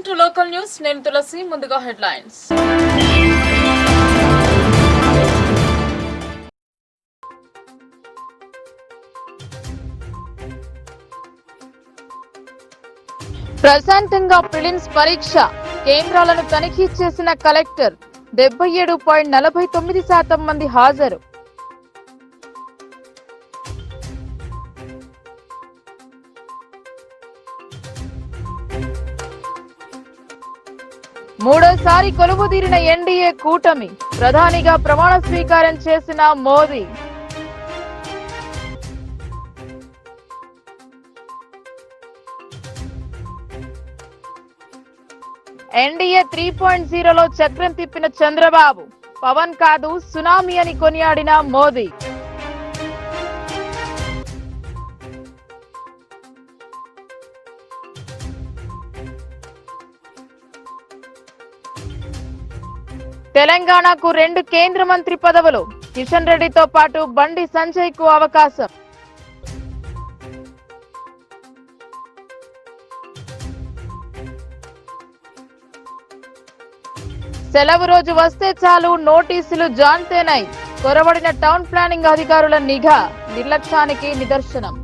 Welcome to local news. నేను తులసి. ముందుగా headlines. ప్రశాంతంగా ప్రిలిమ్స్ పరీక్ష కేంద్రాలను తనిఖీ చేసిన కలెక్టర్. 77.49% మంది హాజరు. మూడోసారి కొలువుదీరిన ఎన్డీఏ కూటమి. ప్రధానిగా ప్రమాణ స్వీకారం చేసిన మోదీ. ఎన్డీఏ 3.0లో చక్రం తిప్పిన చంద్రబాబు. పవన్ కాదు సునామీ అని కొనియాడిన మోదీ. తెలంగాణకు 2 కేంద్ర మంత్రి పదవులు. కిషన్ రెడ్డితో పాటు బండి సంజయ్ కు అవకాశం. సెలవు రోజు వస్తే చాలు నోటీసులు జాన్తేనై. కొరవడిన టౌన్ ప్లానింగ్ అధికారుల నిఘా. నిర్లక్ష్యానికి నిదర్శనం.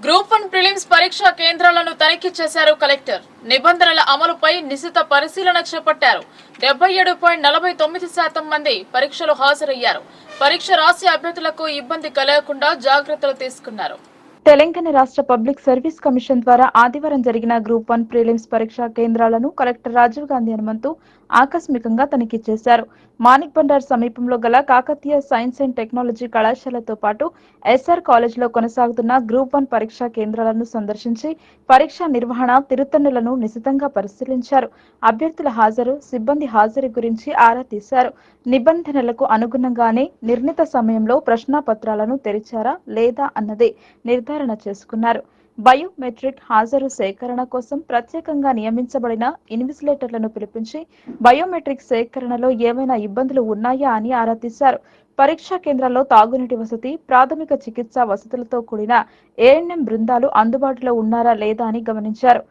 గ్రూప్ 1 ప్రిలిమ్స్ పరీక్షా కేంద్రాలను తనిఖీ చేశారు కలెక్టర్. నిబంధనల అమలుపై నిశిత పరిశీలన చేపట్టారు. 77.49% మంది పరీక్షలు హాజరయ్యారు. పరీక్ష రాసే అభ్యర్థులకు ఇబ్బంది కలగకుండా జాగ్రత్తలు తీసుకున్నారు. తెలంగాణ రాష్ట్ర పబ్లిక్ సర్వీస్ కమిషన్ ద్వారా ఆదివారం జరిగిన గ్రూప్ 1 ప్రిలిమ్స్ పరీక్షా కేంద్రాలను కలెక్టర్ రాజీవ్ గాంధీ హనుమంతు ఆకస్మికంగా తనిఖీ చేశారు. మాణిక్ బండార్ సమీపంలో గల కాకతీయ సైన్స్ అండ్ టెక్నాలజీ కళాశాలతో పాటు ఎస్ఆర్ కాలేజీలో కొనసాగుతున్న గ్రూప్ 1 పరీక్షా కేంద్రాలను సందర్శించి పరీక్షా నిర్వహణ తిరుత్తన్నులను నిశితంగా పరిశీలించారు. అభ్యర్థుల హాజరు, సిబ్బంది హాజరు గురించి ఆరా తీశారు. నిబంధనలకు అనుగుణంగానే నిర్ణీత సమయంలో ప్రశ్నాపత్రాలను తెరిచారా లేదా అన్నదే నిర్ధారణ చేసుకున్నారు. బయోమెట్రిక్ హాజరు సేకరణ కోసం ప్రత్యేకంగా నియమించబడిన ఇన్విజిలేటర్లను పిలిపించి బయోమెట్రిక్ సేకరణలో ఏమైనా ఇబ్బందులు ఉన్నాయా అని ఆరా తీశారు. పరీక్షా కేంద్రాల్లో తాగునీటి వసతి, ప్రాథమిక చికిత్సా వసతులతో కూడిన ఏఎన్ఎం బృందాలు అందుబాటులో ఉన్నారా లేదా అని గమనించారు.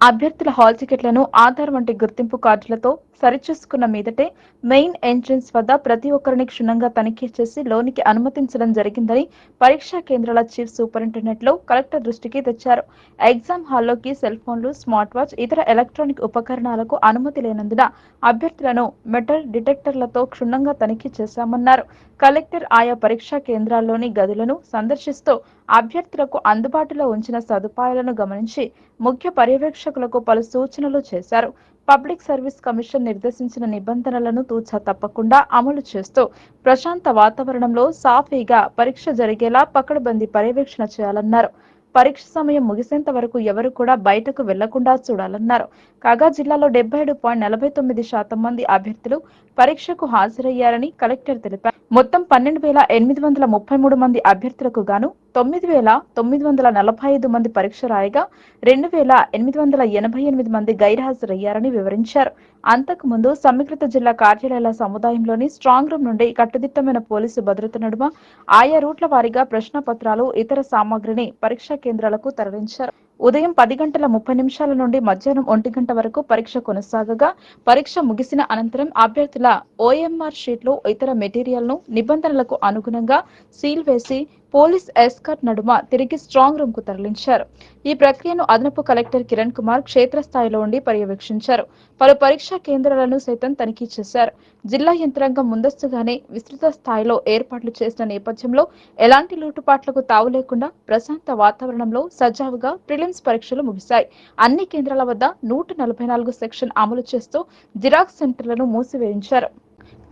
అభ్యర్థుల హాల్ టికెట్లను ఆధార్ వంటి గుర్తింపు కార్డులతో సరిచూసుకున్న మీదటే మెయిన్ ఎంట్రన్స్ వద్ద ప్రతి ఒక్కరిని క్షుణ్ణంగా తనిఖీ చేసి లోనికి అనుమతించడం జరిగిందని పరీక్షా కేంద్రాల చీఫ్ సూపరింటెండెంట్ లో కలెక్టర్ దృష్టికి తెచ్చారు. ఎగ్జామ్ హాల్లోకి సెల్ ఫోన్లు, స్మార్ట్ వాచ్, ఇతర ఎలక్ట్రానిక్ ఉపకరణాలకు అనుమతి లేనందున అభ్యర్థులను మెటల్ డిటెక్టర్లతో క్షుణ్ణంగా తనిఖీ చేశామన్నారు. కలెక్టర్ ఆయా పరీక్షా కేంద్రాల్లోని గదులను సందర్శిస్తూ అభ్యర్థులకు అందుబాటులో ఉంచిన సదుపాయాలను గమనించి ముఖ్య పర్యవేక్షకులకు పలు సూచనలు చేశారు. పబ్లిక్ సర్వీస్ కమిషన్ నిర్దేశించిన నిబంధనలను తూచా తప్పకుండా అమలు చేస్తూ ప్రశాంత వాతావరణంలో సాఫీగా పరీక్ష జరిగేలా పకడ్బందీ పర్యవేక్షణ చేయాలన్నారు. పరీక్ష సమయం ముగిసేంత వరకు ఎవరు కూడా బయటకు వెళ్లకుండా చూడాలన్నారు. కాగా జిల్లాలో 77.49% మంది అభ్యర్థులు పరీక్షకు హాజరయ్యారని కలెక్టర్ తెలిపారు. మొత్తం 12,833 మంది అభ్యర్థులకు గాను 9,945 మంది పరీక్ష రాయగా 2,888 మంది గైర్హాజరయ్యారని వివరించారు. అంతకుముందు సమీకృత జిల్లా కార్యాలయాల సముదాయంలోని స్ట్రాంగ్ రూమ్ నుండి కట్టుదిట్టమైన పోలీసు భద్రత నడుమ ఆయా రూట్ల వారీగా ప్రశ్నపత్రాలు, ఇతర సామాగ్రిని పరీక్షా కేంద్రాలకు తరలించారు. ఉదయం 10:30 నుండి మధ్యాహ్నం 1 గంట వరకు పరీక్ష కొనసాగగా పరీక్ష ముగిసిన అనంతరం అభ్యర్థుల ఓఎంఆర్ షీట్లు, ఇతర మెటీరియల్ ను నిబంధనలకు అనుగుణంగా సీల్ వేసి పోలీస్ ఎస్కార్ట్ నడుమ తిరిగి స్ట్రాంగ్ రూమ్ కు తరలించారు. ఈ ప్రక్రియను అదనపు కలెక్టర్ కిరణ్ కుమార్ క్షేత్రస్థాయిలో ఉండి పర్యవేక్షించారు. పలు పరీక్షా కేంద్రాలను సైతం తనిఖీ చేశారు. జిల్లా యంత్రాంగం ముందస్తుగానే విస్తృత స్థాయిలో ఏర్పాట్లు చేసిన నేపథ్యంలో ఎలాంటి లోటుపాట్లకు తావు లేకుండా ప్రశాంత వాతావరణంలో సజావుగా ప్రిలిమ్స్ పరీక్షలు ముగిశాయి. అన్ని కేంద్రాల వద్ద 144 సెక్షన్ అమలు చేస్తూ జిరాక్స్ సెంటర్లను మూసివేయించారు.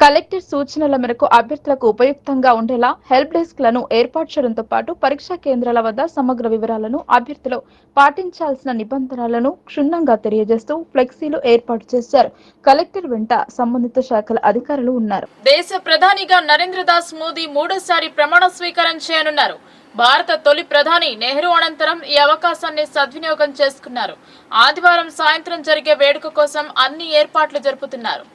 కలెక్టర్ సూచనల మేరకు అభ్యర్థులకు ఉపయుక్తంగా ఉండేలా హెల్ప్ డెస్క్ లను ఏర్పాటు చేయడంతో పాటు పరీక్షా కేంద్రాల వద్ద సమగ్ర వివరాలను, అభ్యర్థులు పాటించాల్సిన నిబంధనలను క్షుణ్ణంగా తెలియజేస్తూ ఫ్లెక్సీలు ఏర్పాటు చేశారు. కలెక్టర్ వెంట సంబంధిత శాఖల అధికారులు ఉన్నారు. దేశ ప్రధానిగా నరేంద్ర దాస్ మోదీ మూడోసారి ప్రమాణ స్వీకారం చేయనున్నారు. భారత తొలి ప్రధాని నెహ్రూ అనంతరం ఈ అవకాశాన్ని సద్వినియోగం చేసుకున్నారు. ఆదివారం సాయంత్రం జరిగే వేడుక కోసం అన్ని ఏర్పాట్లు జరుపుతున్నారు.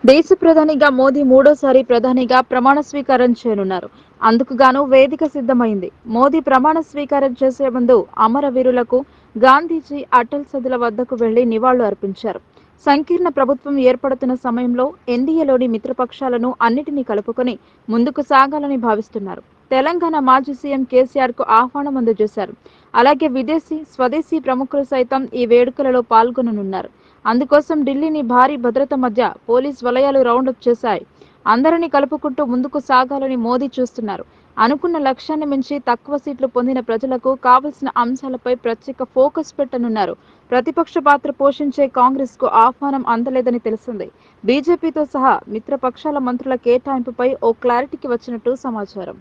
దేశ ప్రధానిగా మోదీ మూడోసారి ప్రధానిగా ప్రమాణ స్వీకారం చేయనున్నారు. అందుకుగాను వేదిక సిద్ధమైంది. మోదీ ప్రమాణ స్వీకారం చేసే ముందు అమరవీరులకు గాంధీజీ అటల్ సదుల వద్దకు వెళ్లి నివాళులు అర్పించారు. సంకీర్ణ ప్రభుత్వం ఏర్పడుతున్న సమయంలో ఎన్డీఏలోని మిత్రపక్షాలను అన్నిటినీ కలుపుకొని ముందుకు సాగాలని భావిస్తున్నారు. తెలంగాణ మాజీ సీఎం కేసీఆర్ కు ఆహ్వానం అందజేశారు. అలాగే విదేశీ, స్వదేశీ ప్రముఖులు సైతం ఈ వేడుకలలో పాల్గొననున్నారు. అందుకోసం ఢిల్లీని భారీ భద్రత మధ్య పోలీస్ వలయాలు రౌండప్ చేశాయి. అందరినీ కలుపుకుంటూ ముందుకు సాగాలని మోదీ చూస్తున్నారు. అనుకున్న లక్ష్యాన్ని మించి తక్కువ సీట్లు పొందిన ప్రజలకు కావలసిన అంశాలపై ప్రత్యేక ఫోకస్ పెట్టనున్నారు. ప్రతిపక్ష పాత్ర పోషించే కాంగ్రెస్ కు ఆహ్వానం అందలేదని తెలిసింది. బీజేపీతో సహా మిత్రపక్షాల మంత్రుల కేటాయింపుపై ఓ క్లారిటీకి వచ్చినట్టు సమాచారం.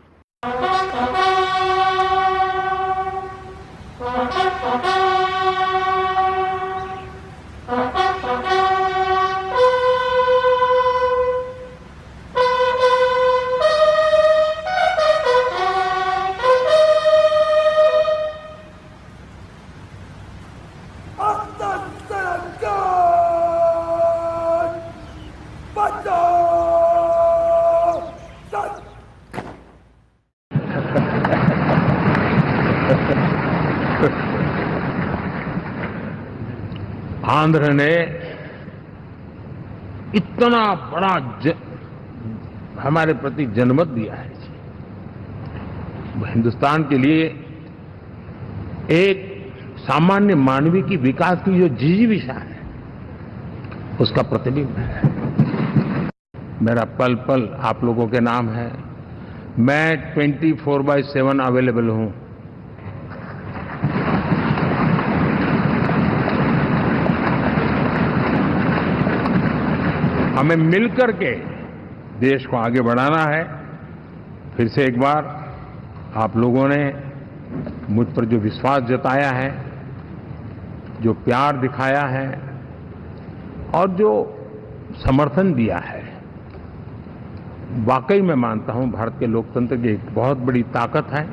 आंध्र ने इतना बड़ा हमारे प्रति जनमत दिया है। हिंदुस्तान के लिए एक सामान्य मानवीय की विकास की जो जिजीविषा है उसका प्रतिबिंब है। मेरा पल पल आप लोगों के नाम है। मैं 24/7 अवेलेबल हूं। हमें मिलकर के देश को आगे बढ़ाना है। फिर से एक बार आप लोगों ने मुझ पर जो विश्वास जताया है, जो प्यार दिखाया है और जो समर्थन दिया है, वाकई मैं मानता हूं भारत के लोकतंत्र की एक बहुत बड़ी ताकत है।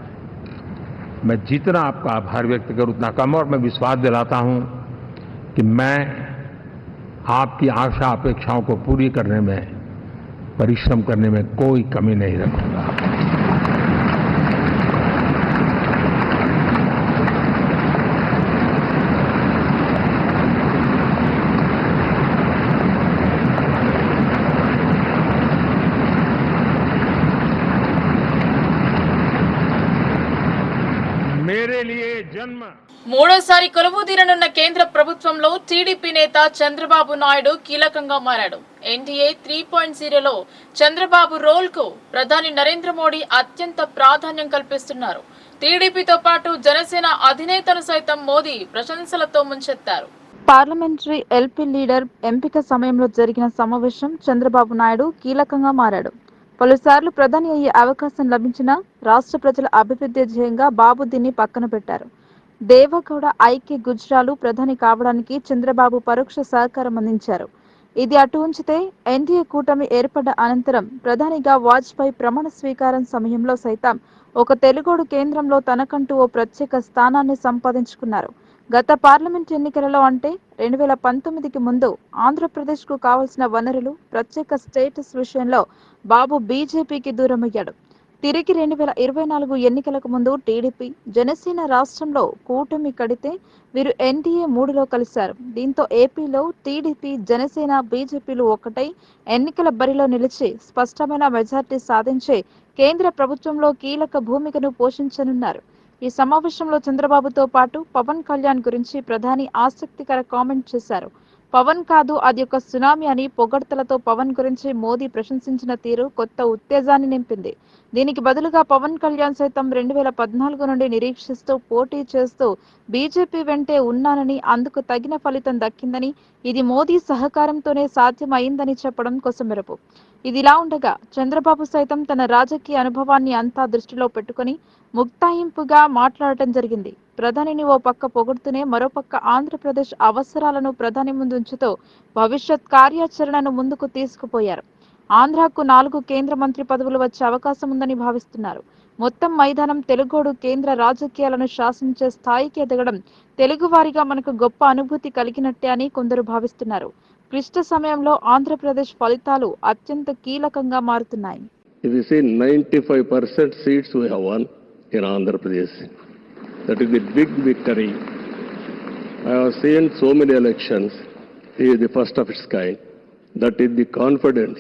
मैं जितना आपका आभार व्यक्त करूं उतना कम, और मैं विश्वास दिलाता हूं कि मैं आपकी आशा अपेक्षाओं को पूरी करने में, परिश्रम करने में कोई कमी नहीं रखूंगा। मेरे लिए जन्म మూడోసారి కొలువు తీరనున్న కేంద్ర ప్రభుత్వంలో టీడీపీ నేత చంద్రబాబు నాయుడు కీలకంగా మారాడు. ఎన్డీఏ 3.0లో చంద్రబాబు రోల్ కు ప్రధాని నరేంద్ర మోడీ అత్యంత ప్రాధాన్యం కల్పిస్తున్నారు. టీడీపీతో పాటు జనసేన అధినేతను సైతం మోదీ ప్రశంసలతో ముంచెత్తారు. పార్లమెంటరీ ఎల్పీ లీడర్ ఎంపిక సమయంలో జరిగిన సమావేశం చంద్రబాబు నాయుడు కీలకంగా మారాడు. పలుసార్లు ప్రధాని అయ్యే అవకాశం లభించినా రాష్ట్ర ప్రజల అభివృద్ధి ధ్యేయంగా బాబు దీన్ని పక్కన పెట్టారు. దేవగౌడ ఐక్య గుజరాలు ప్రధాని కావడానికి చంద్రబాబు పరోక్ష సహకారం అందించారు. ఇది అటు ఉంచితే ఎన్డీఏ కూటమి ఏర్పడ్డ అనంతరం ప్రధానిగా వాజ్పేయి ప్రమాణ స్వీకారం సమయంలో సైతం ఒక తెలుగోడు కేంద్రంలో తనకంటూ ఓ ప్రత్యేక స్థానాన్ని సంపాదించుకున్నారు. గత పార్లమెంట్ ఎన్నికలలో అంటే 2019కి ముందు ఆంధ్రప్రదేశ్కు కావాల్సిన వనరులు, ప్రత్యేక స్టేటస్ విషయంలో బాబు బీజేపీకి దూరమయ్యాడు. తిరిగి 2024 ఎన్నికలకు ముందు టీడీపీ, జనసేన రాష్ట్రంలో కూటమి కడితే వీరు ఎన్డీఏ 3లో కలిశారు. దీంతో ఏపీలో టీడీపీ, జనసేన, బీజేపీలు ఒకటై ఎన్నికల బరిలో నిలిచి స్పష్టమైన మెజార్టీ సాధించి కేంద్ర ప్రభుత్వంలో కీలక భూమికను పోషించనున్నారు. ఈ సమావేశంలో చంద్రబాబుతో పాటు పవన్ కళ్యాణ్ గురించి ప్రధాని ఆసక్తికర కామెంట్ చేశారు. పవన్ కాదు, అది ఒక సునామీ అని పొగడ్తలతో పవన్ గురించి మోదీ ప్రశంసించిన తీరు కొత్త ఉత్తేజాన్ని నింపింది. దీనికి బదులుగా పవన్ కళ్యాణ్ సైతం 2014 నుండి నిరీక్షిస్తూ పోటీ చేస్తూ బీజేపీ వెంటే ఉన్నానని, అందుకు తగిన ఫలితం దక్కిందని, ఇది మోదీ సహకారంతోనే సాధ్యమైందని చెప్పడం కొసమెరుపు. ఇదిలా ఉండగా చంద్రబాబు సైతం తన రాజకీయ అనుభవాన్ని అంతా దృష్టిలో పెట్టుకుని ముక్తాయింపుగా మాట్లాడటం జరిగింది. ప్రధానిని ఓ పక్క పొగుడుతూనే మరోపక్క ఆంధ్రప్రదేశ్ అవసరాలను ప్రధాని ముందుంచుతూ భవిష్యత్ కార్యాచరణను ముందుకు తీసుకుపోయారు. ఆంధ్రాకు 4 కేంద్ర మంత్రి పదవులు వచ్చే అవకాశం ఉందని భావిస్తున్నారు. మొత్తం మైదానం తెలుగోడు కేంద్ర రాజకీయాలను శాసించే స్థాయికి ఎదగడం తెలుగువారిగా మనకు గొప్ప అనుభూతి కలిగినట్టే అని కొందరు భావిస్తున్నారు. క్లిష్ట సమయంలో ఆంధ్రప్రదేశ్ ఫలితాలు అత్యంత కీలకంగా మారుతున్నాయి. If you see 95% seats we have won in Andhra Pradesh. That is the big victory. I have seen so many elections. He is the first of its kind. That is the confidence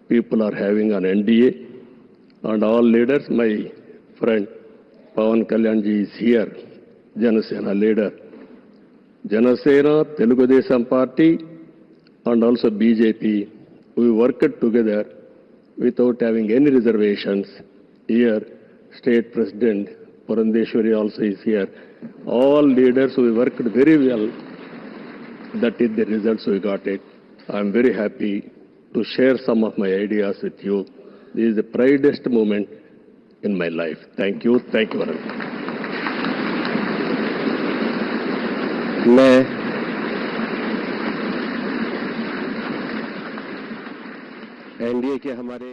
people are having on NDA. And all leaders, my friend Pawan Kalyanji is here, Janasena leader. Janasena, Telugu Desam Party, and also BJP, we worked together without having any reservations. Here, State President Purandeshwari also is here. All leaders, we worked very well. That is the results we got it. I am very happy to share some of my ideas with you. This is the proudest moment in my life. Thank you very much. मैं NDA के हमारे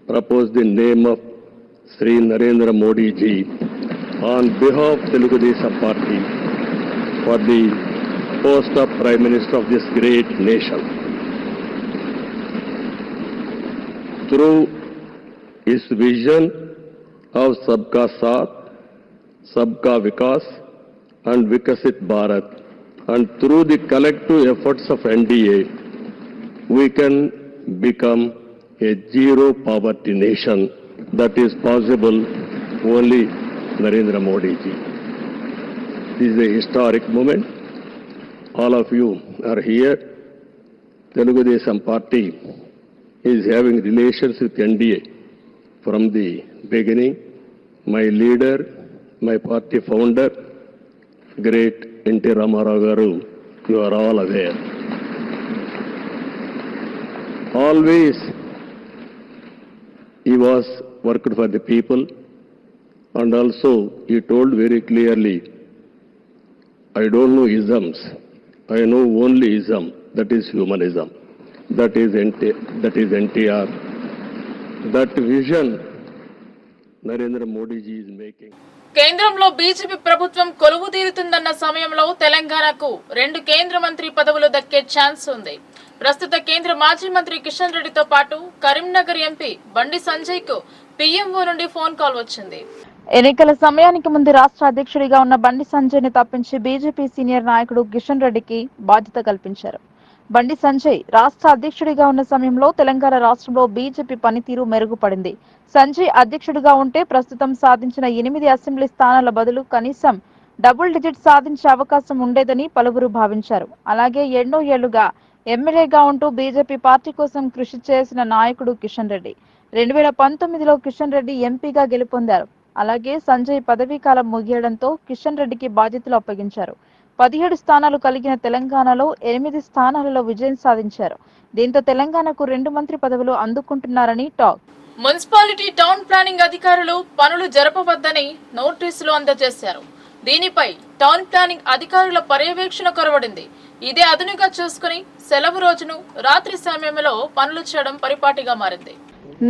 propose the name of Shri Narendra Modi ji on behalf Telugu Desam Party for the post of prime minister of this great nation through इस vision of सबका साथ सबका विकास and Vikasit Bharat, and through the collective efforts of NDA, we can become a zero poverty nation. That is possible only Narendra Modi ji. This is a historic moment. All of you are here. Telugu Desam Party is having relations with NDA from the beginning. My leader, my party founder, great N.T. Ramarao Garu, you are all aware. Always he was worked for the people, and also he told very clearly, I don't know isms, I know only ism, that is humanism. That is NTR. That vision Narendra Modi ji is making. కేంద్రంలో BJP ప్రభుత్వం కొలువు తీరుతుందన్న సమయంలో తెలంగాణకు 2 కేంద్ర మంత్రి పదవులు దక్కే chance ఉంది. ప్రస్తుత కేంద్ర మాజీ మంత్రి కిషన్ రెడ్డితో పాటు కరీంనగర్ ఎంపీ బండి సంజయ్ కు పీఎంఓ నుండి ఫోన్ కాల్ వచ్చింది. ఎన్నికల సమయానికి ముందు రాష్ట్ర అధ్యక్షుడిగా ఉన్న బండి సంజయ్ ని తప్పించి బీజేపీ సీనియర్ నాయకుడు కిషన్ రెడ్డికి బాధ్యత కల్పించారు. బండి సంజయ్ రాష్ట్ర అధ్యక్షుడిగా ఉన్న సమయంలో తెలంగాణ రాష్ట్రంలో బీజేపీ పనితీరు మెరుగుపడింది. సంజయ్ అధ్యక్షుడిగా ఉంటే ప్రస్తుతం సాధించిన 8 అసెంబ్లీ స్థానాల బదులు కనీసం డబుల్ డిజిట్ సాధించే అవకాశం ఉండేదని పలువురు భావించారు. అలాగే ఎన్నో ఏళ్లుగా ఎమ్మెల్యేగా ఉంటూ బీజేపీ పార్టీ కోసం కృషి చేసిన నాయకుడు కిషన్ రెడ్డి 2019లో కిషన్ రెడ్డి ఎంపీగా గెలుపొందారు. అలాగే సంజయ్ పదవీ కాలం ముగియడంతో కిషన్ రెడ్డికి బాధ్యతలు అప్పగించారు. 17 స్థానాలు కలిగిన తెలంగాణలో 8 స్థానాలలో విజయం సాధించారు. దీంతో తెలంగాణకు 2 మంత్రి పదవులు అందుకుంటున్నారని టాక్. మున్సిపాలిటీ టౌన్ ప్లానింగ్ అధికారులు పనులు జరపవద్దని నోటీసులు అందజేశారు. దీనిపై టౌన్ ప్లానింగ్ అధికారుల పర్యవేక్షణ కొరవడింది. ఇదే అదునుగా చూసుకుని సెలవు రోజును రాత్రి సమయంలో పనులు చేయడం పరిపాటిగా మారింది.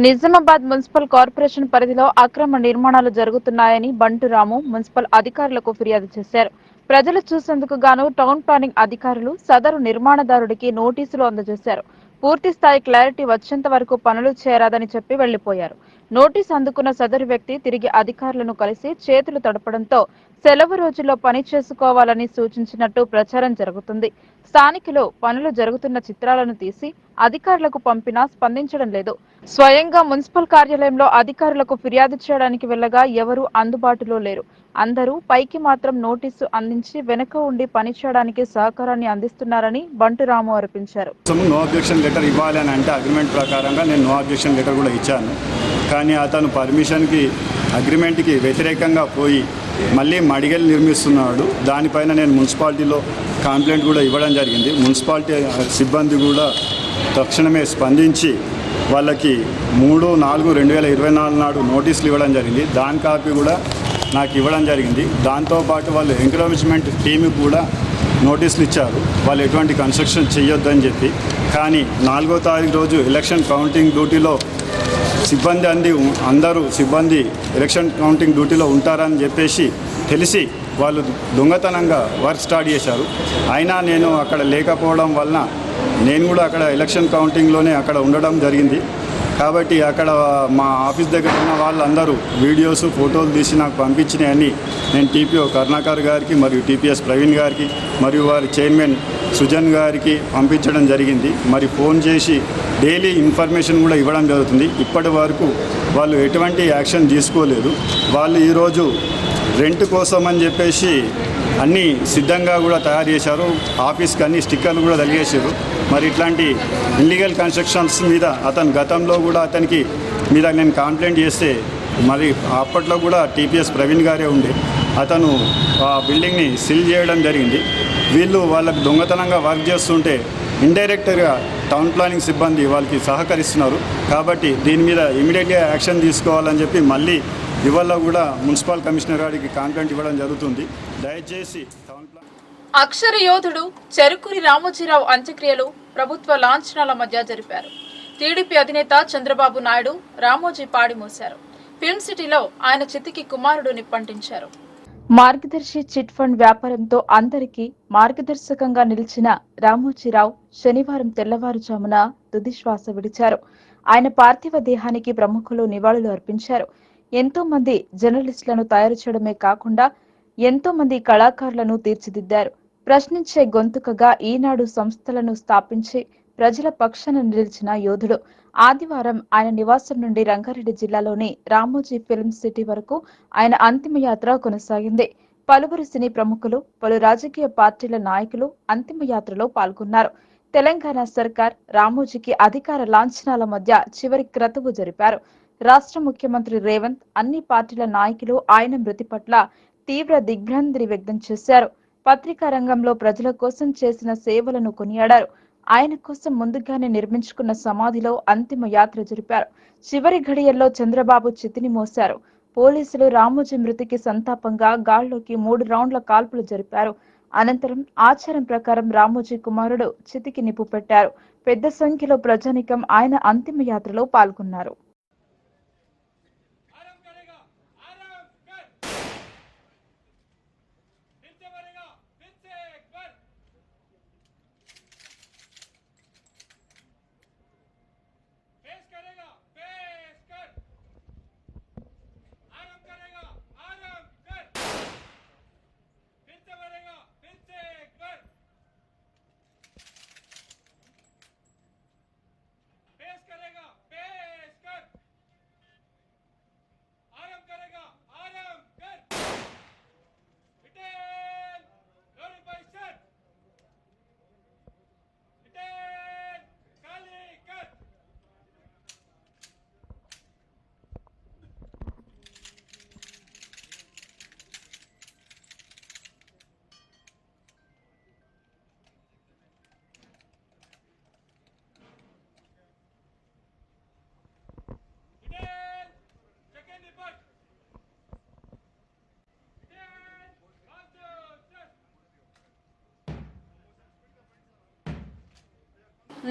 నిజామాబాద్ మున్సిపల్ కార్పొరేషన్ పరిధిలో అక్రమ నిర్మాణాలు జరుగుతున్నాయని బంటురాము మున్సిపల్ అధికారులకు ఫిర్యాదు చేశారు. ప్రజలు చూసేందుకు గాను టౌన్ ప్లానింగ్ అధికారులు సదరు నిర్మాణదారుడికి నోటీసులు అందజేశారు. పూర్తి స్థాయి క్లారిటీ వచ్చేంత వరకు పనులు చేరాదని చెప్పి వెళ్లిపోయారు. నోటీసు అందుకున్న సదరు వ్యక్తి తిరిగి అధికారులను కలిసి చేతులు తడపడంతో సెలవు రోజుల్లో పని చేసుకోవాలని సూచించినట్టు ప్రచారం జరుగుతుంది. స్థానికులు పనులు జరుగుతున్న చిత్రాలను తీసి అధికారులకు పంపినా స్పందించడం లేదు. స్వయంగా మున్సిపల్ కార్యాలయంలో అధికారులకు ఫిర్యాదు చేయడానికి వెళ్లగా ఎవరూ అందుబాటులో లేరు. అందరూ పైకి మాత్రం నోటీసు అందించి వెనక ఉండి పని చేయడానికి సహకారాన్ని అందిస్తున్నారని బంటురాము ఆరోపించారు. నో అబ్జెక్షన్ లెటర్ ఇవ్వాలని అంటే అగ్రిమెంట్ ప్రకారంగా నేను నో అబ్జెక్షన్ లెటర్ కూడా ఇచ్చాను. కానీ అతను పర్మిషన్కి అగ్రిమెంట్కి వ్యతిరేకంగా పోయి మళ్ళీ మడిగలు నిర్మిస్తున్నాడు. దానిపైన నేను మున్సిపాలిటీలో కంప్లైంట్ కూడా ఇవ్వడం జరిగింది. మున్సిపాలిటీ సిబ్బంది కూడా తక్షణమే స్పందించి వాళ్ళకి 3/4/2024 నాడు నోటీసులు ఇవ్వడం జరిగింది. దాని కాపీ కూడా నాకు ఇవ్వడం జరిగింది. దాంతోపాటు వాళ్ళు ఎంకరేజ్మెంట్ టీమ్కి కూడా నోటీసులు ఇచ్చారు, వాళ్ళు ఎటువంటి కన్స్ట్రక్షన్ చేయొద్దని చెప్పి. కానీ 4వ తారీఖు రోజు ఎలక్షన్ కౌంటింగ్ డ్యూటీలో అందరూ సిబ్బంది ఎలక్షన్ కౌంటింగ్ డ్యూటీలో ఉంటారని చెప్పేసి తెలిసి వాళ్ళు దొంగతనంగా వర్క్ స్టార్ట్ చేశారు. అయినా నేను అక్కడ లేకపోవడం వలన నేను కూడా అక్కడ ఎలక్షన్ కౌంటింగ్లోనే అక్కడ ఉండడం జరిగింది. కాబట్టి అక్కడ మా ఆఫీస్ దగ్గర ఉన్న వాళ్ళందరూ వీడియోస్ ఫోటోలు తీసి నాకు పంపించినాయని నేను టీపీఓ కరుణాకర్ గారికి మరియు టీపీఎస్ ప్రవీణ్ గారికి మరియు వారి చైర్మన్ సుజన్ గారికి పంపించడం జరిగింది. మరి ఫోన్ చేసి డైలీ ఇన్ఫర్మేషన్ కూడా ఇవ్వడం జరుగుతుంది. ఇప్పటి వరకు వాళ్ళు ఎటువంటి యాక్షన్ తీసుకోలేదు. వాళ్ళు ఈరోజు రెంట్ కోసం అని చెప్పేసి అన్నీ సిద్ధంగా కూడా తయారు చేశారు. ఆఫీస్కి అన్ని స్టిక్కర్లు కూడా తగిలేశారు. మరి ఇట్లాంటి ఇల్లీగల్ కన్స్ట్రక్షన్స్ మీద అతను గతంలో కూడా అతనికి మీద నేను కంప్లైంట్ చేస్తే మరి అప్పట్లో కూడా టీపీఎస్ ప్రవీణ్ గారే ఉండే అతను ఆ బిల్డింగ్ని సీల్ చేయడం జరిగింది. వీళ్ళు వాళ్ళకి దొంగతనంగా వర్క్ చేస్తుంటే ఇండైరెక్ట్గా టౌన్ ప్లానింగ్ సిబ్బంది వాళ్ళకి సహకరిస్తున్నారు. కాబట్టి దీని మీద ఇమీడియట్గా యాక్షన్ తీసుకోవాలని చెప్పి మళ్ళీ ఇవాళ కూడా మున్సిపల్ కమిషనర్ గారికి కంప్లైంట్ ఇవ్వడం జరుగుతుంది. దయచేసి టౌన్ అక్షర యోధుడు చెరుకూరి రామోజీరావు అంత్యక్రియలు ప్రభుత్వ లాంఛనాల మధ్య జరిపారు. టీడీపీ అధినేత చంద్రబాబు నాయుడు రామోజీ పాడి మోశారు. ఫిల్మ్ సిటీలో ఆయన చితికి కుమారుడు నిప్పంటించారు. మార్గదర్శి చిట్ ఫండ్ వ్యాపారంతో అందరికీ మార్గదర్శకంగా నిలిచిన రామోజీరావు శనివారం తెల్లవారుజామున తుదిశ్వాస విడిచారు. ఆయన పార్థివ దేహానికి ప్రముఖులు నివాళులు అర్పించారు. ఎంతో మంది జర్నలిస్టులను తయారు చేయడమే కాకుండా ఎంతో మంది కళాకారులను తీర్చిదిద్దారు. ప్రశ్నించే గొంతుకగా ఈనాడు సంస్థలను స్థాపించి ప్రజల పక్షాన నిలిచిన యోధుడు. ఆదివారం ఆయన నివాసం నుండి రంగారెడ్డి జిల్లాలోని రామోజీ ఫిల్మ్ సిటీ వరకు ఆయన అంతిమయాత్ర కొనసాగింది. పలువురు సినీ ప్రముఖులు, పలు రాజకీయ పార్టీల నాయకులు అంతిమయాత్రలో పాల్గొన్నారు. తెలంగాణ సర్కార్ రామోజీకి అధికార లాంఛనాల మధ్య చివరి క్రతువు జరిపారు. రాష్ట్ర ముఖ్యమంత్రి రేవంత్, అన్ని పార్టీల నాయకులు ఆయన మృతి పట్ల తీవ్ర దిగ్భ్రాంతిని వ్యక్తం చేశారు. పత్రికా రంగంలో ప్రజల కోసం చేసిన సేవలను కొనియాడారు. ఆయన కోసం ముందుగానే నిర్మించుకున్న సమాధిలో అంతిమ యాత్ర జరిపారు. చివరి ఘడియల్లో చంద్రబాబు చితిని మోశారు. పోలీసులు రామోజీ మృతికి సంతాపంగా గాల్లోకి 3 రౌండ్ల కాల్పులు జరిపారు. అనంతరం ఆచారం ప్రకారం రామోజీ కుమారుడు చితికి నిప్పు పెట్టారు. పెద్ద సంఖ్యలో ప్రజానికం ఆయన అంతిమ యాత్రలో పాల్గొన్నారు.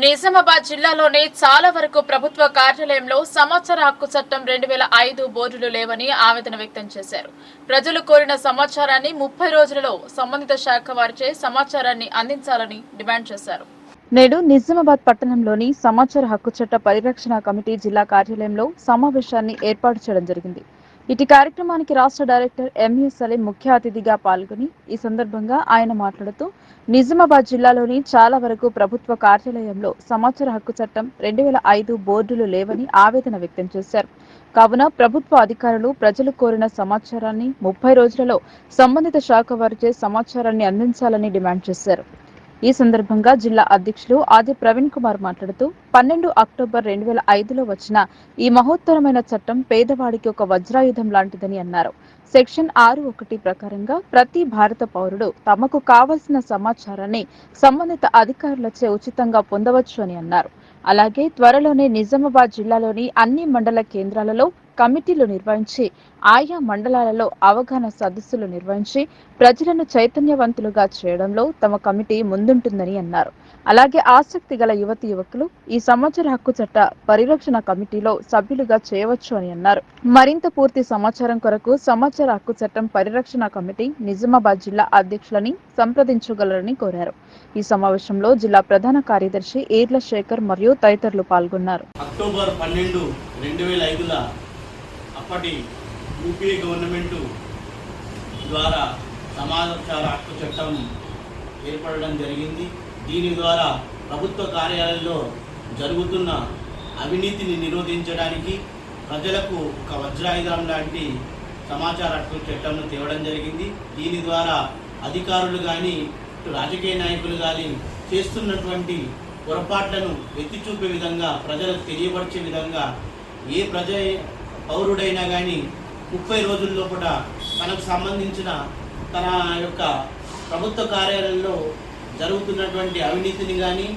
నిజామాబాద్ జిల్లాలోని చాలా వరకు ప్రభుత్వ కార్యాలయంలో సమాచార హక్కు చట్టం 2005 బోర్డులు లేవని ఆవేదన వ్యక్తం చేశారు. ప్రజలు కోరిన సమాచారాన్ని 30 రోజులలో సంబంధిత శాఖ వారిచే సమాచారాన్ని అందించాలని డిమాండ్ చేశారు. నేడు నిజామాబాద్ పట్టణంలోని సమాచార హక్కు చట్ట పరిరక్షణ కమిటీ జిల్లా కార్యాలయంలో సమావేశాన్ని ఏర్పాటు చేయడం జరిగింది. ఇటు కార్యక్రమానికి రాష్ట్ర డైరెక్టర్ ఎంఏ సలీం ముఖ్య అతిథిగా పాల్గొని ఈ సందర్భంగా ఆయన మాట్లాడుతూ నిజామాబాద్ జిల్లాలోని చాలా వరకు ప్రభుత్వ కార్యాలయంలో సమాచార హక్కు చట్టం 2005 బోర్డులు లేవని ఆవేదన వ్యక్తం చేశారు. కావున ప్రభుత్వ అధికారులు ప్రజలు కోరిన సమాచారాన్ని 30 రోజులలో సంబంధిత శాఖ వారిచే సమాచారాన్ని అందించాలని డిమాండ్ చేశారు. ఈ సందర్భంగా జిల్లా అధ్యక్షులు ఆది ప్రవీణ్ కుమార్ మాట్లాడుతూ 12 అక్టోబర్ 2005లో వచ్చిన ఈ మహోత్తరమైన చట్టం పేదవాడికి ఒక వజ్రాయుధం లాంటిదని అన్నారు. సెక్షన్ 6(1) ప్రకారంగా ప్రతి భారత పౌరుడు తమకు కావలసిన సమాచారాన్ని సంబంధిత అధికారులచే ఉచితంగా పొందవచ్చు అని అన్నారు. అలాగే త్వరలోనే నిజామాబాద్ జిల్లాలోని అన్ని మండల కేంద్రాలలో కమిటీలు నిర్వహించి ఆయా మండలాలలో అవగాహన సదస్సులు నిర్వహించి ప్రజలను చైతన్యవంతులుగా చేయడంలో తమ కమిటీ ముందుంటుందని అన్నారు. అలాగే ఆసక్తి గల యువతి యువకులు ఈ సమాచార హక్కు చట్ట పరిరక్షణ కమిటీలో సభ్యులుగా చేయవచ్చు అని అన్నారు. మరింత పూర్తి సమాచారం కొరకు సమాచార హక్కు చట్టం పరిరక్షణ కమిటీ నిజామాబాద్ జిల్లా అధ్యక్షులని సంప్రదించగలరని కోరారు. ఈ సమావేశంలో జిల్లా ప్రధాన కార్యదర్శి ఈర్ల శేఖర్ మరియు తదితరులు పాల్గొన్నారు. అక్టోబర్ 12, 2005 అప్పటి యూపీఏ గవర్నమెంట్ ద్వారా సమాచార హక్కు చట్టం ఏర్పడడం జరిగింది. దీని ద్వారా ప్రభుత్వ కార్యాలయాల్లో జరుగుతున్న అవినీతిని నిరోధించడానికి ప్రజలకు ఒక వజ్రాయుధం లాంటి సమాచార హక్కు చట్టంను తేవడం జరిగింది. దీని ద్వారా అధికారులు కానీ రాజకీయ నాయకులు కానీ చేస్తున్నటువంటి పొరపాట్లను ఎత్తి చూపే విధంగా ప్రజలకు తెలియపరిచే విధంగా ఏ పౌరుడైనా కానీ 30 రోజుల లోపల తనకు సంబంధించిన తన యొక్క ప్రభుత్వ కార్యాలయంలో జరుగుతున్నటువంటి అవినీతిని కానీ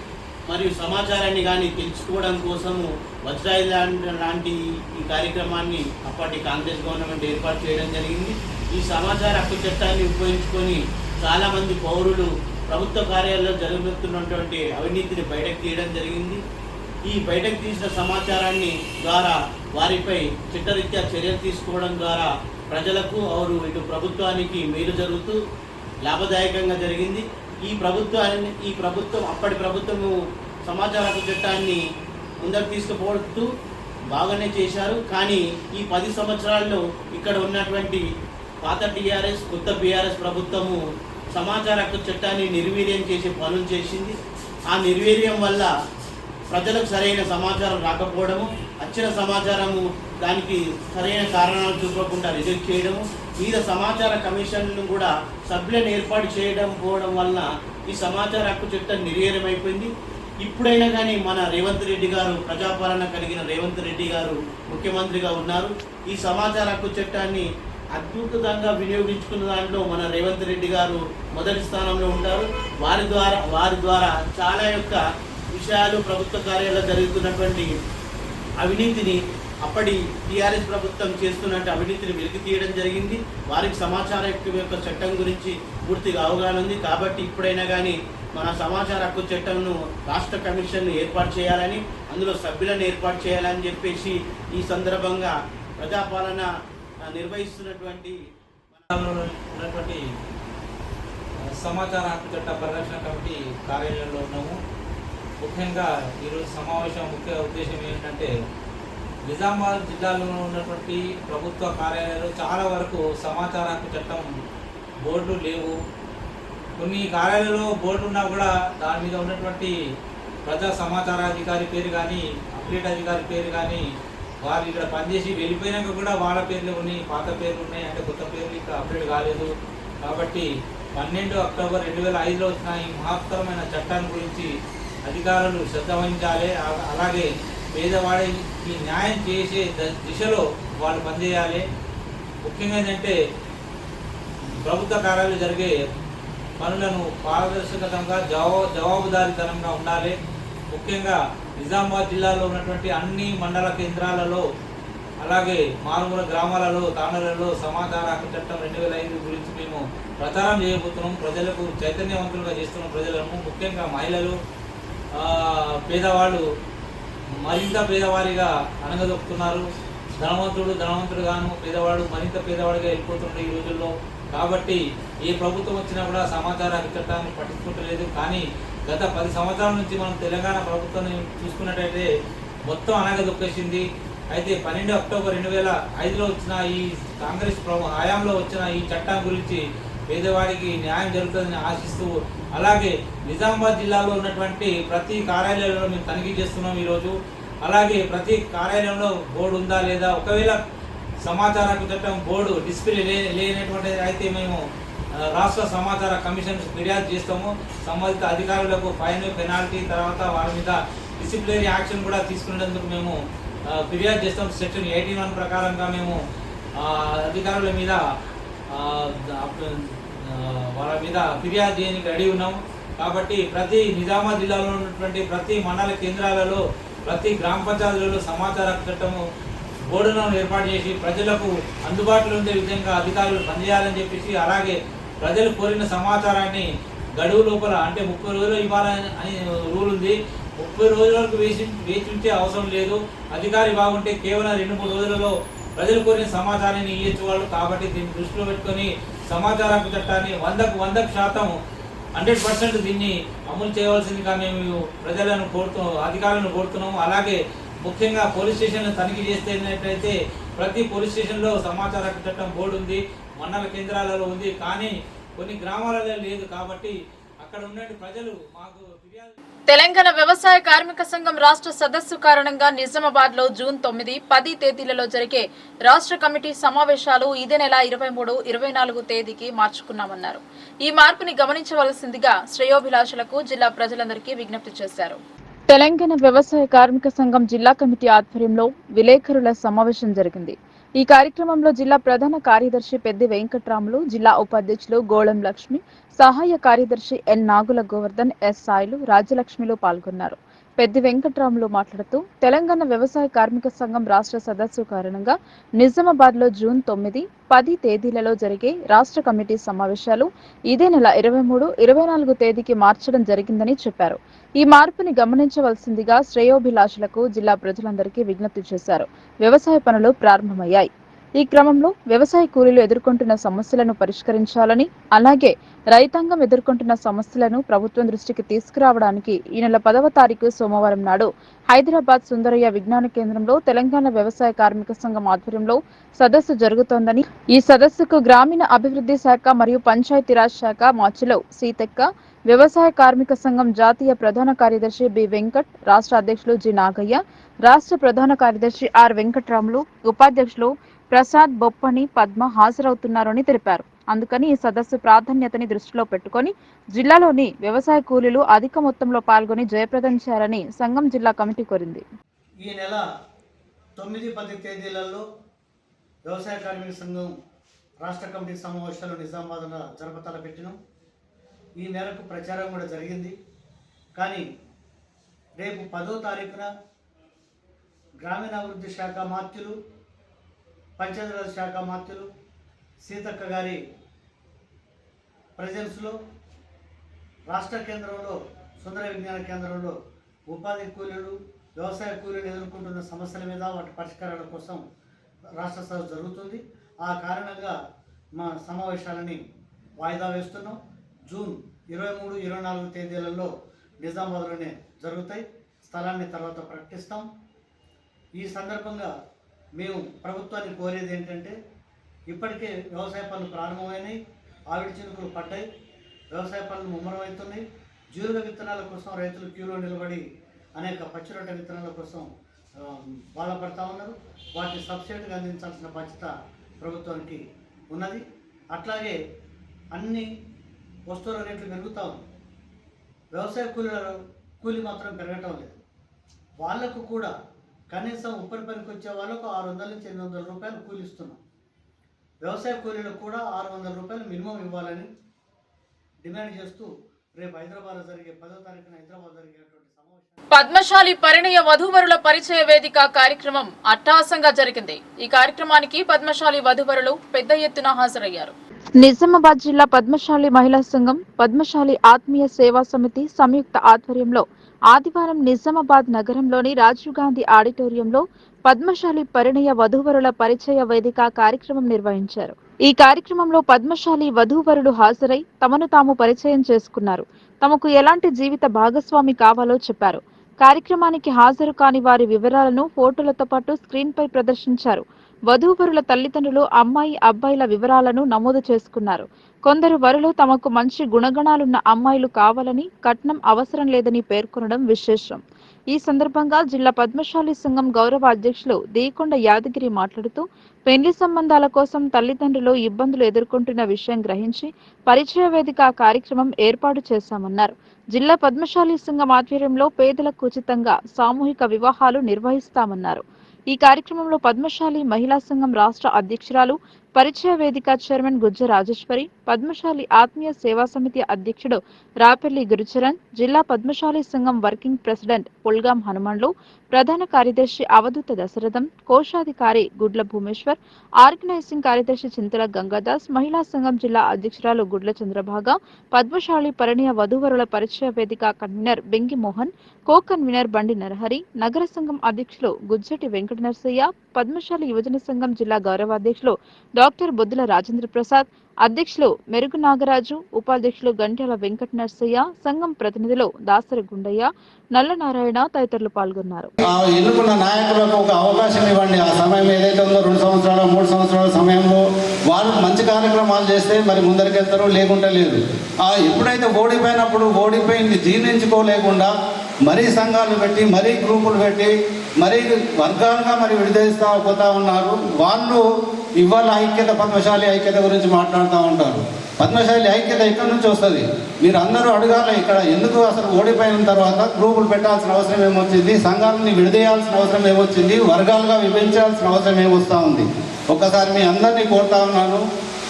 మరియు సమాచారాన్ని కానీ తెలుసుకోవడం కోసము వజ్రాయుధం లాంటి ఈ కార్యక్రమాన్ని అప్పటి కాంగ్రెస్ గవర్నమెంట్ ఏర్పాటు చేయడం జరిగింది. ఈ సమాచార హక్కు చట్టాన్ని ఉపయోగించుకొని చాలామంది పౌరులు ప్రభుత్వ కార్యాలయంలో జరుగుతున్నటువంటి అవినీతిని బయటకు తీయడం జరిగింది. ఈ బయటకు తీసిన సమాచారాన్ని ద్వారా వారిపై చట్టరీత్యా చర్యలు తీసుకోవడం ద్వారా ప్రజలకు ఇటు ప్రభుత్వానికి మేలు జరుగుతూ లాభదాయకంగా జరిగింది. ఈ ప్రభుత్వం అప్పటి ప్రభుత్వము సమాచార హక్కు చట్టాన్ని ముందకు తీసుకుపోతూ బాగానే చేశారు. కానీ ఈ 10 సంవత్సరాల్లో ఇక్కడ ఉన్నటువంటి పాత టీఆర్ఎస్ కొత్త బీఆర్ఎస్ ప్రభుత్వము సమాచార హక్కు చట్టాన్ని నిర్వీర్యం చేసే పనులు చేసింది. ఆ నిర్వీర్యం వల్ల ప్రజలకు సరైన సమాచారం రాకపోవడము, వచ్చిన సమాచారము దానికి సరైన కారణాలు చూపకుండా రిజెక్ట్ చేయడము, వివిధ సమాచార కమిషన్లను కూడా సభ్యులను ఏర్పాటు పోవడం వలన ఈ సమాచార హక్కు చట్టం నిర్వీర్యమైపోయింది. ఇప్పుడైనా కానీ మన రేవంత్ రెడ్డి గారు, ప్రజాపాలన కలిగిన రేవంత్ రెడ్డి గారు ముఖ్యమంత్రిగా ఉన్నారు. ఈ సమాచార హక్కు చట్టాన్ని అద్భుతంగా వినియోగించుకున్న దాంట్లో మన రేవంత్ రెడ్డి గారు మొదటి స్థానంలో ఉంటారు. వారి ద్వారా చాలా యొక్క విషయాలు ప్రభుత్వ కార్యాలయాల్లో జరుగుతున్నటువంటి అవినీతిని అప్పటి టీఆర్ఎస్ ప్రభుత్వం చేస్తున్నట్టు అవినీతిని వెలికి తీయడం జరిగింది. వారికి సమాచార హక్కు యొక్క చట్టం గురించి పూర్తిగా అవగాహన ఉంది. కాబట్టి ఇప్పుడైనా కానీ మన సమాచార హక్కు చట్టంను రాష్ట్ర కమిషన్ను ఏర్పాటు చేయాలని, అందులో సభ్యులను ఏర్పాటు చేయాలని చెప్పేసి ఈ సందర్భంగా ప్రజాపాలన నిర్వహిస్తున్నటువంటి సమాచార హక్కు చట్ట పరిరక్షణ కమిటీ కార్యాలయంలో ఉన్నాము. ముఖ్యంగా ఈరోజు సమావేశం ముఖ్య ఉద్దేశం ఏంటంటే నిజామాబాద్ జిల్లాలో ఉన్నటువంటి ప్రభుత్వ కార్యాలయాలు చాలా వరకు సమాచార హక్కు చట్టం బోర్డు లేవు. కొన్ని కార్యాలయాల్లో బోర్డు ఉన్నా కూడా దాని మీద ఉన్నటువంటి ప్రజా సమాచార అధికారి పేరు కానీ అప్డేట్ అధికారి పేరు కానీ వారు ఇక్కడ పనిచేసి వెళ్ళిపోయినాక కూడా వాళ్ళ పేర్లు ఉన్నాయి, పాత పేర్లు ఉన్నాయి, అంటే కొత్త పేర్లు ఇంకా అప్డేట్ కాలేదు. కాబట్టి 12 అక్టోబర్ 2005లో వచ్చిన ఈ మహత్తరమైన చట్టాన్ని గురించి అధికారులు శ్రద్ధ వహించాలి. అలాగే పేదవాడికి న్యాయం చేసే దిశలో వాళ్ళు పనిచేయాలి. ముఖ్యంగా ఏంటంటే ప్రభుత్వ కార్యాలయాలు జరిగే పనులను పారదర్శకంగా జవాబుదారీతనంగా ఉండాలి. ముఖ్యంగా నిజామాబాద్ జిల్లాలో ఉన్నటువంటి అన్ని మండల కేంద్రాలలో అలాగే మారుమూల గ్రామాలలో తాండాలలో సమాచార హక్కు చట్టం 2005 గురించి మేము ప్రచారం చేయబోతున్నాం. ప్రజలకు చైతన్యవంతులుగా చేస్తున్నాం. ప్రజలను ముఖ్యంగా మహిళలు, పేదవాళ్ళు మరింత పేదవారిగా అణగదొక్కుతున్నారు. ధనవంతుడుగాను పేదవాడు మరింత పేదవాడిగా వెళ్ళిపోతున్నాడు ఈ రోజుల్లో. కాబట్టి ఏ ప్రభుత్వం వచ్చినా కూడా సమాచార హక్కు చట్టాన్ని పట్టించుకోవట్లేదు. కానీ గత 10 సంవత్సరాల నుంచి మనం తెలంగాణ ప్రభుత్వాన్ని చూసుకున్నట్టయితే మొత్తం అణగదొక్కేసింది. అయితే 12 అక్టోబర్ 2005లో వచ్చిన ఈ కాంగ్రెస్ హయాంలో వచ్చిన ఈ చట్టం గురించి పేదవాడికి న్యాయం జరుగుతుందని ఆశిస్తూ, అలాగే నిజామాబాద్ జిల్లాలో ఉన్నటువంటి ప్రతి కార్యాలయంలో మేము తనిఖీ చేస్తున్నాం ఈరోజు. అలాగే ప్రతి కార్యాలయంలో బోర్డు ఉందా లేదా, ఒకవేళ సమాచార హక్కు చట్టం బోర్డు డిస్ప్లే లేనటువంటి అయితే మేము రాష్ట్ర సమాచార కమిషన్ ఫిర్యాదు చేస్తాము. సంబంధిత అధికారులకు ఫైన్, పెనాల్టీ, తర్వాత వారి మీద డిసిప్లినరీ యాక్షన్ కూడా తీసుకునేందుకు మేము ఫిర్యాదు చేస్తాం. సెక్షన్ 81 ప్రకారంగా మేము అధికారుల మీద వాళ్ళ మీద ఫిర్యాదు చేయడానికి రెడీ ఉన్నాము. కాబట్టి ప్రతి నిజామాబాద్ జిల్లాలో ఉన్నటువంటి ప్రతి మండల కేంద్రాలలో, ప్రతి గ్రామ పంచాయతీలలో సమాచార హక్కు చట్టము బోర్డును ఏర్పాటు చేసి ప్రజలకు అందుబాటులో ఉండే విధంగా అధికారులు పనిచేయాలని చెప్పేసి, అలాగే ప్రజలు కోరిన సమాచారాన్ని గడువు లోపల అంటే 30 రోజులు ఇవ్వాలని అని రూల్ ఉంది. 30 రోజుల వరకు వేచి ఉంచే అవసరం లేదు. అధికారి బాగుంటే కేవలం 2-3 రోజులలో ప్రజలు కోరిన సమాచారాన్ని ఇవ్వచ్చు వాళ్ళు. కాబట్టి దీన్ని దృష్టిలో పెట్టుకొని సమాచార హక్కు చట్టాన్ని 100% 100% దీన్ని అమలు చేయవలసిందిగా మేము ప్రజలను అధికారులను కోరుతున్నాము. అలాగే ముఖ్యంగా పోలీస్ స్టేషన్లను తనిఖీ చేస్తేనట్లయితే ప్రతి పోలీస్ స్టేషన్లో సమాచార హక్కు చట్టం బోర్డు ఉంది, మండల కేంద్రాలలో ఉంది, కానీ కొన్ని గ్రామాలలో లేదు. కాబట్టి అక్కడ ఉన్న ప్రజలు మాకు ఫిర్యాదు. తెలంగాణ వ్యవసాయ కార్మిక సంఘం రాష్ట్ర సదస్సు కారణంగా నిజామాబాద్ లో జూన్ 9, 10 తేదీలలో జరిగే రాష్ట్ర కమిటీ సమావేశాలు ఇదే నెల 23, 24 తేదీకి మార్చుకున్నామన్నారు. ఈ మార్పుని గమనించవలసిందిగా శ్రేయోభిలాషులకు జిల్లా ప్రజలందరికీ విజ్ఞప్తి చేశారు. తెలంగాణ వ్యవసాయ కార్మిక సంఘం జిల్లా కమిటీ ఆధ్వర్యంలో విలేకరుల సమావేశం జరిగింది. ఈ కార్యక్రమంలో జిల్లా ప్రధాన కార్యదర్శి పెద్ది వెంకట్రాములు, జిల్లా ఉపాధ్యక్షులు గోళం లక్ష్మి, సహాయ కార్యదర్శి ఎన్ నాగుల గోవర్ధన్, ఎస్ సాయిలు, రాజ్యలక్ష్మిలు పాల్గొన్నారు. పెద్ది వెంకట్రాములు మాట్లాడుతూ తెలంగాణ వ్యవసాయ కార్మిక సంఘం రాష్ట్ర సదస్సు కారణంగా నిజామాబాద్ లో జూన్ 9, 10 తేదీలలో జరిగే రాష్ట్ర కమిటీ సమావేశాలు ఇదే నెల 23, 24 తేదీకి మార్చడం జరిగిందని చెప్పారు. ఈ మార్పుని గమనించవలసిందిగా శ్రేయోభిలాషులకు జిల్లా ప్రజలందరికీ విజ్ఞప్తి చేశారు. వ్యవసాయ పనులు ప్రారంభమయ్యాయి. ఈ క్రమంలో వ్యవసాయ కూలీలు ఎదుర్కొంటున్న సమస్యలను పరిష్కరించాలని, అలాగే రైతాంగం ఎదుర్కొంటున్న సమస్యలను ప్రభుత్వం దృష్టికి తీసుకురావడానికి ఈ నెల 10వ తారీఖు సోమవారం నాడు హైదరాబాద్ సుందరయ్య విజ్ఞాన కేంద్రంలో తెలంగాణ వ్యవసాయ కార్మిక సంఘం ఆధ్వర్యంలో సదస్సు జరుగుతోందని, ఈ సదస్సుకు గ్రామీణ అభివృద్ధి శాఖ మరియు పంచాయతీరాజ్ శాఖ మాచిలో సీతక్క, వ్యవసాయ కార్మిక సంఘం జాతీయ ప్రధాన కార్యదర్శి బి వెంకట్, రాష్ట్ర అధ్యక్షులు జి నాగయ్య, రాష్ట్ర ప్రధాన కార్యదర్శి ఆర్ వెంకట్రాములు, ఉపాధ్యక్షులు ప్రసాద్, బొప్పని, పద్మ హాజరవుతున్నారని తెలిపారు. అందుకని ఈ సదస్సు ప్రాధాన్యతని దృష్టిలో పెట్టుకుని జిల్లాలోని వ్యవసాయ కూలీలు అధిక మొత్తంలో పాల్గొని జయప్రదం చేయాలని సంఘం జిల్లా కమిటీ కోరింది. ఈ నెల 9, 10 తేదీలలో వ్యవసాయ కార్మిక సంఘం రాష్ట్ర కమిటీ సమావేశాలు నిజామాబాద్లో జరపతలపెట్టినాం. ఈ మేరకు ప్రచారం కూడా జరిగింది. కానీ రేపు 10వ తారీఖున గ్రామీణాభివృద్ధి శాఖ మాత్యులు, పంచాయతీరాజ్ శాఖ మాత్యులు సీతక్క గారి ప్రెజెన్స్లో రాష్ట్ర కేంద్రంలో సుందర విజ్ఞాన కేంద్రంలో ఉపాధి కూలీలు, వ్యవసాయ కూలీలు ఎదుర్కొంటున్న సమస్యల మీద వాటి పరిష్కారాల కోసం రాష్ట్ర సభ జరుగుతుంది. ఆ కారణంగా మా సమావేశాలని వాయిదా వేస్తున్నాం. జూన్ 23, 24 తేదీలలో నిజామాబాద్లోనే జరుగుతాయి. స్థలాన్ని తర్వాత ప్రకటిస్తాం. ఈ సందర్భంగా మేము ప్రభుత్వాన్ని కోరేది ఏంటంటే, ఇప్పటికే వ్యవసాయ పనులు ప్రారంభమైనాయి, ఆవిడి చినుకులు పడ్డాయి, వ్యవసాయ పనులు ముమ్మరమవుతున్నాయి. జీలుగ విత్తనాల కోసం రైతులు క్యూలో నిలబడి అనేక పచ్చిరొట్ట విత్తనాల కోసం బాధపడతా ఉన్నారు. వాటిని సబ్సిడీగా అందించాల్సిన బాధ్యత ప్రభుత్వానికి ఉన్నది. అట్లాగే అన్ని వస్తువుల రేట్లు పెరుగుతూ ఉంది. వ్యవసాయ కూలీ మాత్రం పెరగటం లేదు. వాళ్లకు కూడా కనీసం ఉప్పరి పనికి వచ్చే వాళ్ళకు 600 నుంచి 800 రూపాయలు కూలి ఇస్తున్నాం. వ్యవసాయ కూలీలకు కూడా 600 రూపాయలు మినిమం ఇవ్వాలని డిమాండ్ చేస్తూ రేపు హైదరాబాద్లో జరిగే 10వ తారీఖున హైదరాబాద్ జరిగేటువంటి సమావేశం పద్మశాలి పరిణయ వధూవరుల పరిచయ వేదిక కార్యక్రమం అట్టహాసంగా జరిగింది. ఈ కార్యక్రమానికి పద్మశాలి వధూవరులు పెద్ద ఎత్తున హాజరయ్యారు. నిజామాబాద్ జిల్లా పద్మశాలి మహిళా సంఘం, పద్మశాలి ఆత్మీయ సేవా సమితి సంయుక్త ఆధ్వర్యంలో ఆదివారం నిజామాబాద్ నగరంలోని రాజీవ్ గాంధీ ఆడిటోరియంలో పద్మశాలి పరిణయ వధూవరుల పరిచయ వేదిక కార్యక్రమం నిర్వహించారు. ఈ కార్యక్రమంలో పద్మశాలి వధూవరులు హాజరై తమను తాము పరిచయం చేసుకున్నారు. తమకు ఎలాంటి జీవిత భాగస్వామి కావాలో చెప్పారు. కార్యక్రమానికి హాజరు కాని వారి వివరాలను ఫోటోలతో పాటు స్క్రీన్ పై ప్రదర్శించారు. వధూవరుల తల్లిదండ్రులు అమ్మాయి, అబ్బాయిల వివరాలను నమోదు చేసుకున్నారు. కొందరు వరులు తమకు మంచి గుణగణాలున్న అమ్మాయిలు కావాలని, కట్నం అవసరం లేదని పేర్కొనడం విశేషం. ఈ సందర్భంగా జిల్లా పద్మశాలి సంఘం గౌరవ అధ్యక్షులు దీకొండ యాదగిరి మాట్లాడుతూ, పెండ్లి సంబంధాల కోసం తల్లిదండ్రులు ఇబ్బందులు ఎదుర్కొంటున్న విషయం గ్రహించి పరిచయ వేదిక కార్యక్రమం ఏర్పాటు చేశామన్నారు. జిల్లా పద్మశాలి సంఘం ఆధ్వర్యంలో పేదలకు ఉచితంగా సామూహిక వివాహాలు నిర్వహిస్తామన్నారు. ఈ కార్యక్రమంలో పద్మశాలి మహిళా సంఘం రాష్ట్ర అధ్యక్షురాలు పరిచయ వేదిక చైర్మన్ గుజ్జ రాజేశ్వరి, పద్మశాలి ఆత్మీయ సేవా సమితి అధ్యక్షుడు రాపెల్లి గురుచరణ్, జిల్లా పద్మశాలి సంఘం వర్కింగ్ ప్రెసిడెంట్ పుల్గాం హనుమాన్లు, ప్రధాన కార్యదర్శి అవధూత దశరథం, కోశాధికారి గుడ్ల భూమేశ్వర్, ఆర్గనైజింగ్ కార్యదర్శి చింతల గంగాదాస్, మహిళా సంఘం జిల్లా అధ్యక్షురాలు గుడ్ల చంద్రభాగ, పద్మశాలి పరిణయ వధూవరుల పరిచయ వేదిక కన్వీనర్ బెంగి మోహన్, కో కన్వీనర్ బండి నరహరి, నగర సంఘం అధ్యక్షులు గుజ్జటి వెంకట నరసయ్య, పద్మశాలి యువజన సంఘం జిల్లా గౌరవాధ్యక్షులు డాక్టర్ బొద్దుల రాజేంద్ర ప్రసాద్, అధ్యక్షులు మెరుగు నాగరాజు, ఉపాధ్యక్షులు గంట్యాల వెంకట నరసయ్య, సంఘం ప్రతినిధులు దాసరి గుండయ్య, నల్లనారాయణ తదితరులు పాల్గొన్నారు. ఎన్నుకున్న నాయకులకు ఒక అవకాశం ఇవ్వండి. ఆ సమయం ఏదైతే ఉందో 2 సంవత్సరాలు 3 సంవత్సరాల సమయంలో వాళ్ళు మంచి కార్యక్రమాలు చేస్తే మరి ముందరికెళ్తారో, లేకుంటే లేదు. ఎప్పుడైతే ఓడిపోయినప్పుడు ఓడిపోయింది జీర్ణించుకోలేకుండా మరీ సంఘాలు పెట్టి, మరీ గ్రూపులు పెట్టి, మరీ వర్గాలుగా మరి విడదీస్తూ పోతా ఉన్నారు. వాళ్ళు ఇవాళ ఐక్యత, పద్మశాలి ఐక్యత గురించి మాట్లాడుతూ ఉంటారు. పద్మశాలి ఐక్యత ఎక్కడి నుంచి వస్తుంది? మీరు అందరూ అడగాలి. ఇక్కడ ఎందుకు అసలు ఓడిపోయిన తర్వాత గ్రూపులు పెట్టాల్సిన అవసరం ఏమొచ్చింది, సంఘాలని విడదీయాల్సిన అవసరం ఏమొచ్చింది, వర్గాలుగా విభజించాల్సిన అవసరం ఏమొస్తూ ఉంది? ఒక్కసారి మీ అందరినీ కోరుతా ఉన్నాను,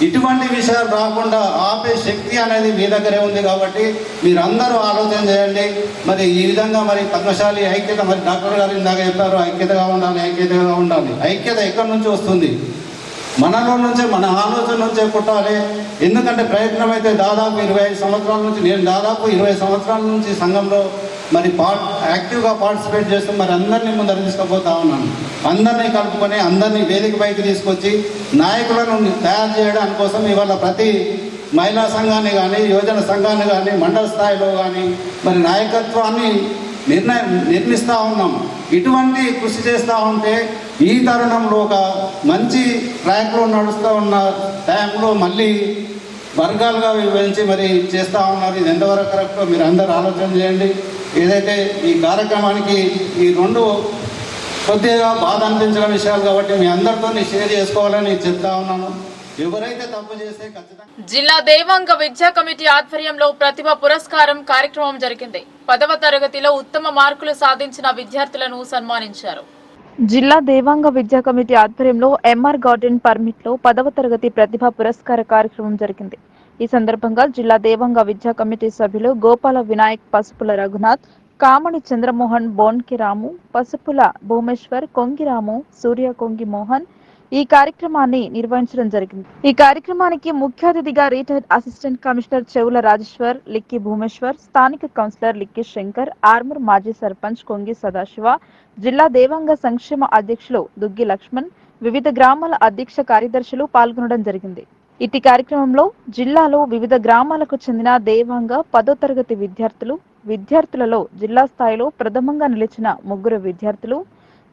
ఇటువంటి విషయాలు రాకుండా ఆపే శక్తి అనేది మీ దగ్గరే ఉంది. కాబట్టి మీరందరూ ఆలోచన చేయండి. మరి ఈ విధంగా మరి పద్మశాలి ఐక్యత, మరి డాక్టర్ గారు ఇందాక చెప్పారు ఐక్యతగా ఉండాలి, ఐక్యతగా ఉండాలి. ఐక్యత ఎక్కడి నుంచి వస్తుంది? మనలో నుంచే, మన ఆలోచన నుంచే పుట్టాలి. ఎందుకంటే ప్రయత్నం అయితే దాదాపు 25 సంవత్సరాల నుంచి, నేను దాదాపు 20 సంవత్సరాల నుంచి సంఘంలో మరి యాక్టివ్గా పార్టిసిపేట్ చేస్తూ మరి అందరినీ ముందర తీసుకుపోతా ఉన్నాను. అందరినీ కలుపుకొని అందరినీ వేదిక పైకి తీసుకొచ్చి నాయకులను తయారు చేయడానికి కోసం ఇవాళ ప్రతి మహిళా సంఘాన్ని కానీ, యువజన సంఘాన్ని కానీ, మండల స్థాయిలో కానీ మరి నాయకత్వాన్ని నిర్మిస్తూ ఉన్నాం. ఇటువంటి కృషి చేస్తూ ఉంటే ఈ తరుణంలో ఒక మంచి ట్రాక్లో నడుస్తూ ఉన్న టైంలో మళ్ళీ వర్గాలుగా విభజించి మరి చేస్తూ ఉన్నారు. ఇది ఎంతవరకు కరెక్టో మీరు అందరూ ఆలోచన చేయండి. ఏదైతే ఈ కార్యక్రమానికి ఈ 2 కొద్దిగా బాధ అనిపించిన విషయాలు కాబట్టి మీ అందరితో షేర్ చేసుకోవాలని చెప్తా ఉన్నాను. ఎవరైతే తప్పు చేస్తే ఖచ్చితంగా. జిల్లా దేవాంగ విద్యా కమిటీ ఆధ్వర్యంలో ప్రతిభ పురస్కారం కార్యక్రమం జరిగింది. 10వ తరగతిలో ఉత్తమ మార్కులు సాధించిన విద్యార్థులను సన్మానించారు. జిల్లా దేవాంగ విద్యా కమిటీ ఆధ్వర్యంలో ఎంఆర్ గార్డెన్ పర్మిట్ లో 10వ తరగతి ప్రతిభ పురస్కార కార్యక్రమం జరిగింది. ఈ సందర్భంగా జిల్లా దేవాంగ విద్యా కమిటీ సభ్యులు గోపాల వినాయక్, పసుపుల రఘునాథ్, కామణి చంద్రమోహన్, బోన్కి రాము, పసుపుల భూమేశ్వర్, కొంగిరాము, సూర్య కొంగి మోహన్ ఈ కార్యక్రమాన్ని నిర్వహించడం జరిగింది. ఈ కార్యక్రమానికి ముఖ్య అతిథిగా రిటైర్డ్ అసిస్టెంట్ కమిషనర్ చెవుల రాజేశ్వర్, లిక్కి భూమేశ్వర్, స్థానిక కౌన్సిలర్ లిక్కి శంకర్, ఆర్మూర్ మాజీ సర్పంచ్ కొంగి సదాశివ, జిల్లా దేవాంగ సంక్షేమ అధ్యక్షులు దుగ్గి లక్ష్మణ్, వివిధ గ్రామాల అధ్యక్ష కార్యదర్శులు పాల్గొనడం జరిగింది. ఇటీ కార్యక్రమంలో జిల్లాలో వివిధ గ్రామాలకు చెందిన దేవాంగ 10వ తరగతి విద్యార్థులలో జిల్లా స్థాయిలో ప్రథమంగా నిలిచిన 3 విద్యార్థులు,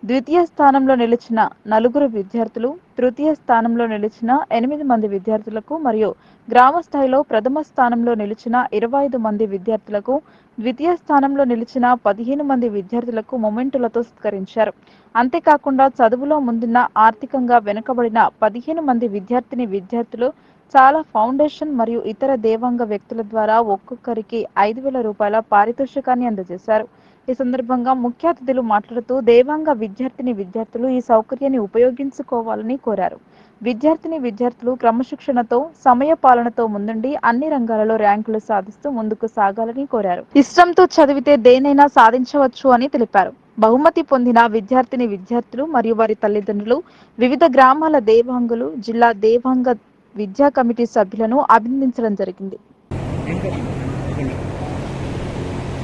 ద్వితీయ స్థానంలో నిలిచిన 4 విద్యార్థులు, తృతీయ స్థానంలో నిలిచిన 8 మంది విద్యార్థులకు మరియు గ్రామ స్థాయిలో ప్రథమ స్థానంలో నిలిచిన 25 మంది విద్యార్థులకు, ద్వితీయ స్థానంలో నిలిచిన 15 మంది విద్యార్థులకు మొమెంటులతో సత్కరించారు. అంతేకాకుండా చదువులో ముందున్న ఆర్థికంగా వెనుకబడిన 15 మంది విద్యార్థులు చాలా ఫౌండేషన్ మరియు ఇతర దేవాంగ వ్యక్తుల ద్వారా ఒక్కొక్కరికి 5,000 రూపాయల పారితోషికాన్ని అందజేశారు. ఈ సందర్భంగా ముఖ్య అతిథులు మాట్లాడుతూ దేవాంగ విద్యార్థులు ఈ సౌకర్యాన్ని ఉపయోగించుకోవాలని కోరారు. విద్యార్థులు క్రమశిక్షణతో, సమయ పాలనతో ముందుండి అన్ని రంగాలలో ర్యాంకులు సాధిస్తూ ముందుకు సాగాలని కోరారు. ఇష్టంతో చదివితే దేనైనా సాధించవచ్చు అని తెలిపారు. బహుమతి పొందిన విద్యార్థులు మరియు వారి తల్లిదండ్రులు, వివిధ గ్రామాల దేవాంగులు, జిల్లా దేవాంగ విద్యా కమిటీ సభ్యులను అభినందించడం జరిగింది.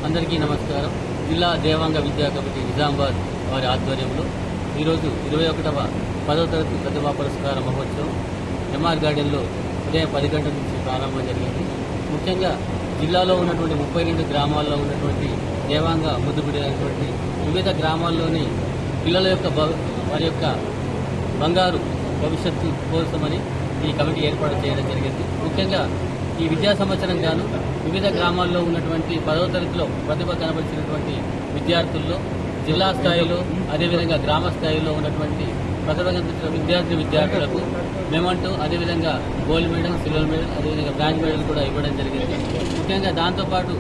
అందరికీ నమస్కారం. జిల్లా దేవాంగ విద్యా కమిటీ నిజామాబాద్ వారి ఆధ్వర్యంలో ఈరోజు 21వ 10వ తరగతి ప్రతిభా పురస్కార మహోత్సవం ఎంఆర్ గార్డెన్లో ఉదయం 10 గంటల నుంచి ప్రారంభం జరిగింది. ముఖ్యంగా జిల్లాలో ఉన్నటువంటి 32 గ్రామాల్లో ఉన్నటువంటి దేవాంగ ముద్దుబిడ్డలైనటువంటి వివిధ గ్రామాల్లోని పిల్లల యొక్క వారి యొక్క బంగారు భవిష్యత్తు కోసమని ఈ కమిటీ ఏర్పాటు చేయడం జరిగింది. ముఖ్యంగా ఈ విద్యా సంవత్సరం గాను వివిధ గ్రామాల్లో ఉన్నటువంటి 10వ తరగతిలో ప్రతిభ కనబరిచినటువంటి విద్యార్థుల్లో జిల్లా స్థాయిలో అదేవిధంగా గ్రామ స్థాయిలో ఉన్నటువంటి ప్రతిభ కనబరిచిన విద్యార్థులకు మెమంటో, అదేవిధంగా గోల్డ్ మెడల్, సిల్వర్ మెడల్, అదేవిధంగా బ్రాంజ్ మెడల్ కూడా ఇవ్వడం జరిగింది. ముఖ్యంగా దాంతోపాటు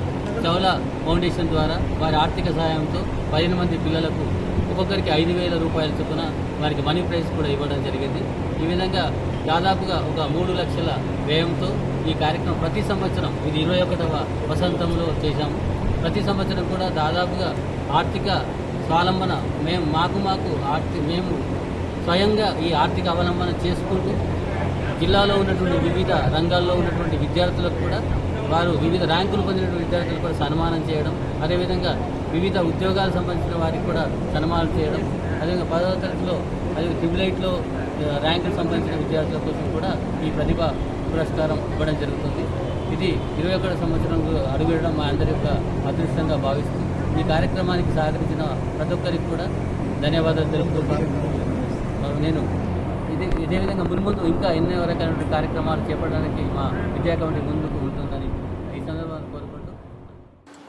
చౌల ఫౌండేషన్ ద్వారా వారి ఆర్థిక సహాయంతో 15 మంది పిల్లలకు ఒక్కొక్కరికి 5,000 రూపాయల చొప్పున వారికి మనీ ప్రైజ్ కూడా ఇవ్వడం జరిగింది. ఈ విధంగా దాదాపుగా ఒక 3 లక్షల వ్యయంతో ఈ కార్యక్రమం ప్రతి సంవత్సరం ఇది 21వ వసంతంలో చేశాము. ప్రతి సంవత్సరం కూడా దాదాపుగా ఆర్థిక స్వావలంబన మేము స్వయంగా ఈ ఆర్థిక అవలంబన చేసుకుంటూ జిల్లాలో ఉన్నటువంటి వివిధ రంగాల్లో ఉన్నటువంటి విద్యార్థులకు కూడా వారు వివిధ ర్యాంకులు పొందినటువంటి విద్యార్థులకు కూడా సన్మానం చేయడం, అదేవిధంగా వివిధ ఉద్యోగాలకు సంబంధించిన వారికి కూడా సన్మానం చేయడం, అదేవిధంగా 10వ తరగతిలో అదే ట్రిబులైట్లో ర్యాంకులకు సంబంధించిన విద్యార్థుల కోసం కూడా ఈ ప్రతిభ పురస్కారం ఇవ్వడం జరుగుతుంది. ఇది 21వ సంవత్సరం అడుగువేయడం మా అందరి యొక్క అదృష్టంగా భావిస్తూ ఈ కార్యక్రమానికి సహకరించిన ప్రతి ఒక్కరికి కూడా ధన్యవాదాలు తెలుపుతున్నాను. నేను ఇదే విధంగా మున్ముందు ఇంకా ఎన్నో రకాల కార్యక్రమాలు చేపట్టడానికి మా విద్యా కమిటీ ముందుకు ఉంటుందని ఈ సందర్భంగా కోరుకుంటూ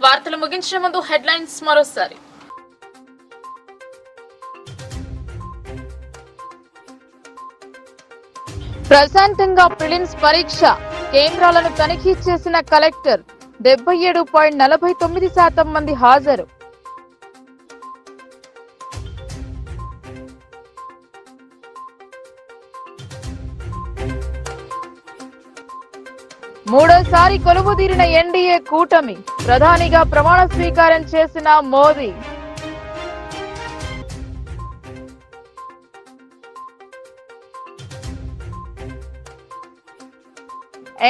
వార్తలు ముగించే ముందు హెడ్లైన్స్ మరోసారి. ప్రశాంతంగా ప్రిలిమ్స్ పరీక్ష కేంద్రాలను తనిఖీ చేసిన కలెక్టర్ 77.49% మంది హాజరు. మూడోసారి కొలువుదీరిన ఎన్డీఏ కూటమి ప్రధానిగా ప్రమాణ స్వీకారం చేసిన మోదీ.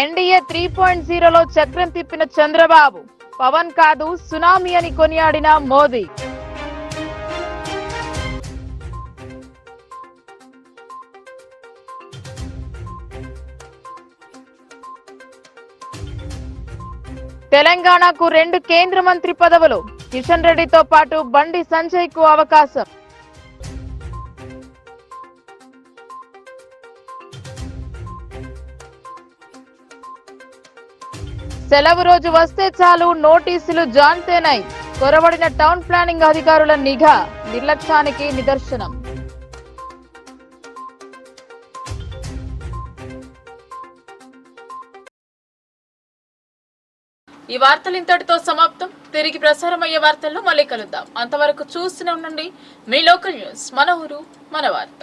ఎన్డీఏ 3.0లో చక్రం తిప్పిన చంద్రబాబు, పవన్ కాదు సునామీ అని కొనియాడిన మోదీ. తెలంగాణకు 2 కేంద్ర మంత్రి పదవులు, కిషన్ రెడ్డితో పాటు బండి సంజయ్ కు అవకాశం. సెలవు రోజు వస్తే చాలు నోటీసులు జాన్తేనై కొరవడిన టౌన్ ప్లానింగ్ అధికారుల నిఘా, నిర్లక్ష్యానికి నిదర్శనం. ఈ వార్తలు ఇంతటితో సమాప్తం. తిరిగి ప్రసారమయ్యే వార్తల్లో మళ్ళీ కలుద్దాం. అంతవరకు చూస్తూనే ఉండండి మీ లోకల్ న్యూస్, మన ఊరు మన వార్త.